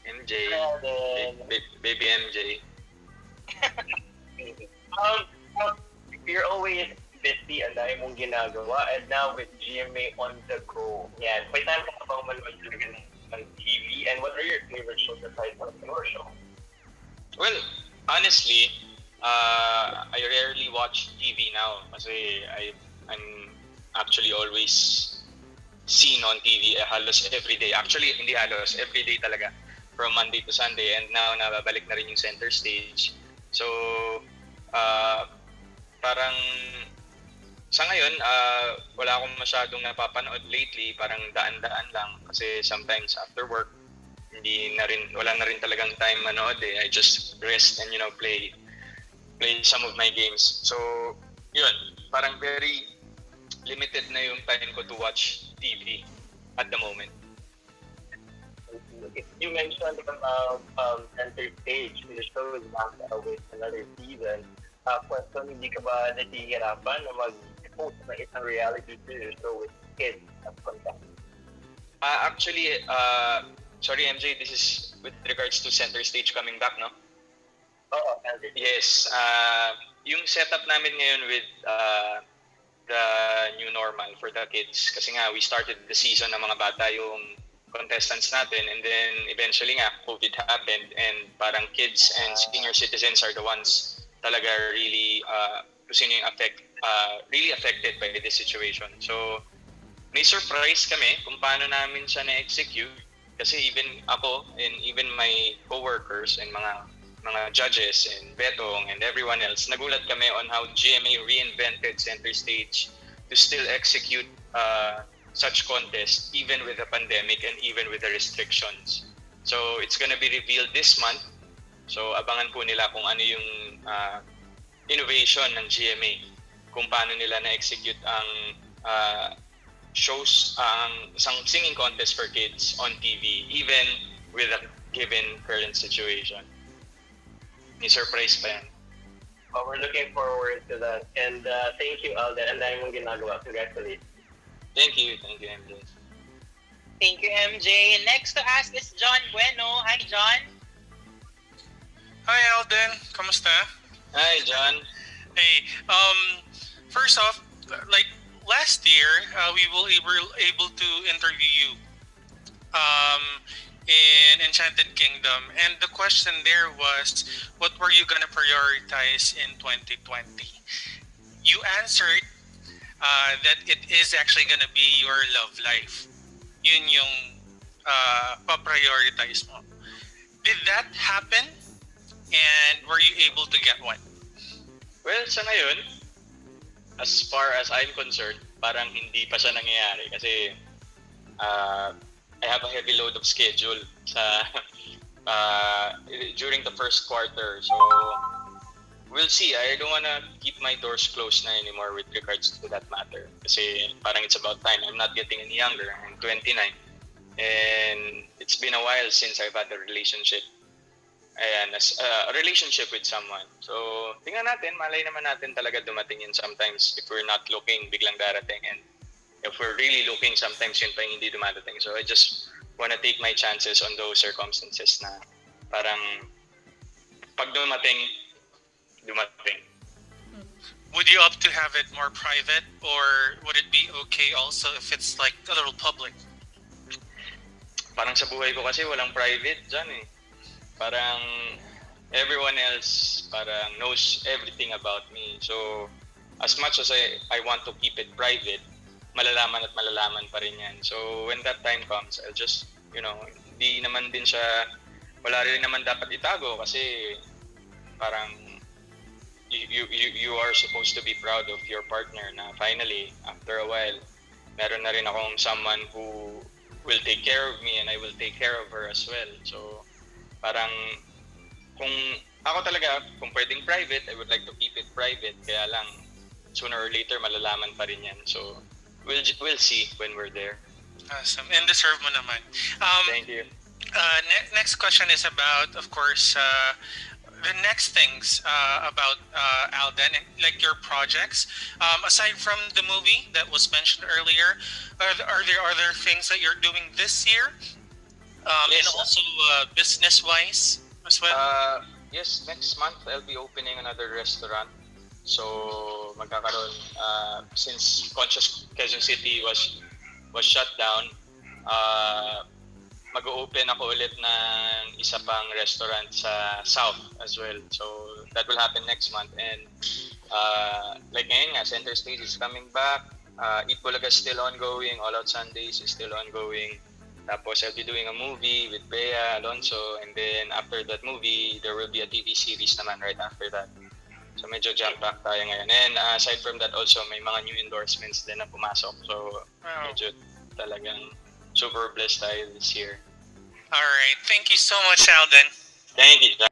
MJ. Alden. Baby MJ. Um, well, you're always busy, ang dami mong ginagawa, and now with GMA on the go. Yan. May time ka pa bang manood talaga ng TV? And what are your favorite shows aside from your show? Well, honestly, I rarely watch TV now kasi I'm actually always seen on TV halos every day. Actually, hindi halos, every day talaga. From Monday to Sunday. And now, nababalik na rin yung center stage. So, uh, parang sa ngayon, wala akong masyadong napapanood lately. Parang daan-daan lang. Kasi sometimes after work, wala na rin talagang time manood eh. I just rest and, play some of my games. So, yun. Parang very limited na yung time ko to watch TV at the moment. You mentioned about center stage. The show is back with another season. Question, hindi ka ba nahihirapan na mag-host ng isang reality show with kids as content? Actually, sorry MJ, this is with regards to center stage coming back, no? Oo, center. Yes. Yung setup namin ngayon with the new normal for the kids. Kasi nga, we started the season ng mga bata yung contestants natin, and then eventually nga, COVID happened, and parang kids and senior citizens are the ones talaga really really affected by this situation. So, may surprise kami kung paano namin siya na-execute, kasi even ako and even my coworkers and mga judges and Betong and everyone else, nagulat kami on how GMA reinvented center stage to still execute such contest even with the pandemic and even with the restrictions. So it's gonna be revealed this month. So abangan po nila kung ano yung innovation ng GMA, kung paano nila na-execute ang shows, ang isang singing contest for kids on TV even with a given current situation. May surprise pa yan. But we're looking forward to that. And thank you, Alden. And dahil mong ginagawa. Congratulations. Thank you, MJ. Thank you, MJ. Next to ask is John Bueno. Hi, John. Hi, Alden. Kamusta? Hi, John. Hey, first off, like last year, we were able to interview you in Enchanted Kingdom, and the question there was, what were you gonna prioritize in 2020? You answered that it is actually gonna be your love life. Yun yung pa-prioritize mo. Did that happen? And were you able to get one? Well, sa ngayon, as far as I'm concerned, parang hindi pa siya nangyayari kasi I have a heavy load of schedule sa during the first quarter. So, we'll see. I don't wanna keep my doors closed na anymore with regards to that matter. Kasi parang it's about time. I'm not getting any younger. I'm 29. And it's been a while since I've had a relationship. Ayan, a relationship with someone. So, tingnan natin. Malay naman natin talaga dumating yun sometimes. If we're not looking, biglang darating. And if we're really looking, sometimes yun pa yung hindi dumadating. So, I just wanna take my chances on those circumstances na parang pag dumating. Would you opt to have it more private, or would it be okay also if it's like a little public? Parang sa buhay ko kasi walang private dyan eh. Parang everyone else parang knows everything about me. So as much as I want to keep it private, malalaman at malalaman pa rin yan. So when that time comes, I'll just, hindi naman din siya, wala rin naman dapat itago kasi parang you are supposed to be proud of your partner na finally, after a while, meron na rin akong someone who will take care of me and I will take care of her as well. So, parang, kung ako talaga, kung pwedeng private, I would like to keep it private. Kaya lang, sooner or later, malalaman pa rin yan. So, we'll see when we're there. Awesome. And deserve mo naman. Thank you. Next question is about, of course, the next things about Alden, and like your projects. Aside from the movie that was mentioned earlier, are there other things that you're doing this year And Yes. also business-wise as well. Yes, next month I'll be opening another restaurant. So magkakaroon since Conscious Quezon City was shut down, mag-open ako ulit ng isa pang restaurant sa South as well. So that will happen next month. And like ngayon nga, Center Stage is coming back. Eat Bulaga is still ongoing. All Out Sundays is still ongoing. Tapos I'll be doing a movie with Bea Alonso, and then after that movie, there will be a TV series naman right after that. So medyo jam-packed tayo ngayon. And aside from that also, may mga new endorsements din na pumasok. So Wow. medyo talagang super blessed tayo this year. All right. Thank you so much, Alden. Thank you, Jack.